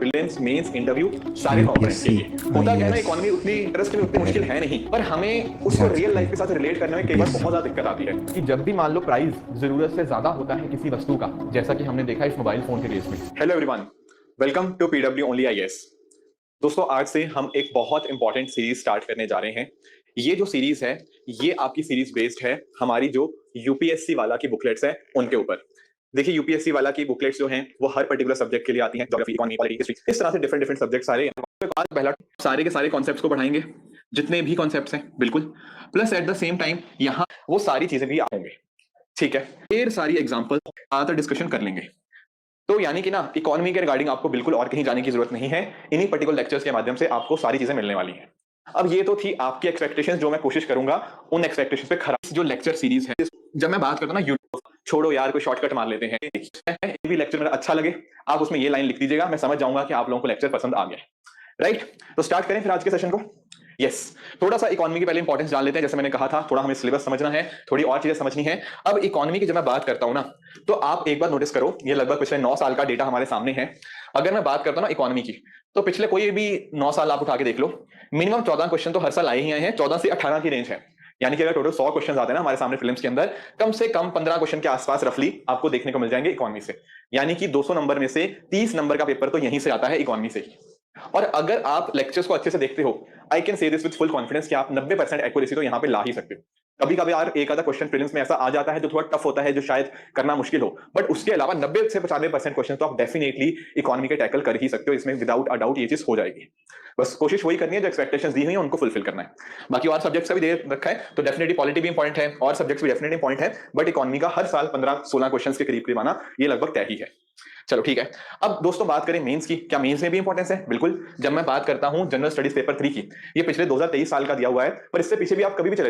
Prelims, mains, interview सारे components के UPSC. लिए। होता क्या है ना, यस। इकोनॉमी उतनी इंटरेस्टिंग, उतनी मुश्किल है नहीं, पर हमें उसको रियल एग्जैक्टली। लाइफ के साथ रिलेट करने में कई बार बहुत ज्यादा दिक्कत आती है कि जब भी मान लो प्राइस जरूरत से ज्यादा होता है किसी वस्तु का, जैसा कि हमने देखा इस मोबाइल फोन के केस में। Hello everyone, welcome to PW only IAS. दोस्तों, आज से हम एक बहुत इंपॉर्टेंट सीरीज स्टार्ट करने जा रहे हैं। ये जो सीरीज है, ये आपकी सीरीज बेस्ड है हमारी जो यूपीएससी वाला की बुकलेट्स है उनके ऊपर। देखिए, यूपीएससी वाला की बुकलेट्स जो हैं वो हर पर्टिकुलर सब्जेक्ट के लिए आती हैं, ज्योग्राफी, इकोनॉमी, पॉलिटिक्स, हिस्ट्री, इस तरह से डिफरेंट डिफरेंट सब्जेक्ट सारे। आज पहला सारे के सारे कॉन्सेप्ट्स को पढ़ाएंगे, जितने भी कॉन्सेप्ट्स हैं, बिल्कुल। Plus at the same time यहाँ वो सारी चीजें भी होंगे, ठीक है। ढेर सारी एग्जांपल ज्यादातर डिस्कशन कर लेंगे। तो यानी कि ना, इकोनॉमी के रिगार्डिंग आपको बिल्कुल और कहीं जाने की जरूरत नहीं है। इन्हीं पर्टिकुलर लेक्चर्स के माध्यम से आपको सारी चीजें मिलने वाली हैं। अब ये तो थी आपकी एक्सपेक्टेशंस, जो मैं कोशिश करूंगा उन एक्सपेक्टेशंस पे खरा। जो लेक्चर सीरीज है, जब मैं बात करता हूं ना, यूट्यूब छोड़ो यार, कोई शॉर्टकट मार लेते हैं। ये भी लेक्चर मेरा अच्छा लगे, आप उसमें ये लाइन लिख दीजिएगा, मैं समझ जाऊंगा कि आप लोगों को लेक्चर पसंद आ गया। राइट, तो स्टार्ट करें फिर आज के सेशन को। यस, थोड़ा सा इकोनॉमी की पहले इंपॉर्टेंस जान लेते हैं। जैसे मैंने कहा था, थोड़ा हमें सिलेबस समझना है, थोड़ी और चीजें समझनी है। अब इकोनॉमी की जब मैं बात करता हूं ना, तो आप एक बार नोटिस करो, ये लगभग पिछले 9 साल का डेटा हमारे सामने है। अगर मैं बात करता हूं ना इकोनॉमी की, तो पिछले कोई भी 9 साल आप उठा के देख लो, मिनिमम 14 क्वेश्चन तो हर साल आए ही आए हैं। 14 से 18 की रेंज है। यानी कि अगर टोटल 100 क्वेश्चन आते हैं ना हमारे सामने फिल्म्स के अंदर, कम से कम 15 क्वेश्चन के आसपास रफली आपको देखने को मिल जाएंगे इकोनॉमी से। यानी कि 200 नंबर में से 30 नंबर का पेपर तो यहीं से आता है, इकोनॉमी से ही। और अगर आप लेक्चर्स को अच्छे से देखते हो, I can say this with full confidence कि आप 90% एक्यूरेसी तो यहां पे ला ही सकते हो। कभी कभी यार एक आधा क्वेश्चन प्रीलिम्स में ऐसा आ जाता है जो थोड़ा टफ होता है, जो शायद करना मुश्किल हो, बट उसके अलावा 90 से 95% क्वेश्चन तो आप डेफिनेटली इकोनॉमी के टैकल कर ही सकते हो। इसमें विदाउट अ डाउट ये चीज हो जाएगी। बस कोशिश वही करनी है, जो एक्सपेक्टेशंस दी हुई हैं उनको फुलफिल करना है। बाकी और सब्जेक्ट्स का भी दे रखा है, तो डेफिनेटली पॉलिटी भी इंपॉर्टेंट है और सब्जेक्ट्स भी डेफिनेटली इंपॉर्टेंट है, बट इकोनॉमी का हर साल 15-16 क्वेश्चंस के करीब करीब आना ये लगभग तय ही है। चलो ठीक है। अब दोस्तों बात करें मेंस की, क्या मेंस में भी इंपॉर्टेंस है? बिल्कुल। जब मैं बात करता हूं जनरल स्टडीज पेपर 3 की, ये पिछले 2023 साल का दिया हुआ है, पर इससे पीछे भी आप कभी भी चले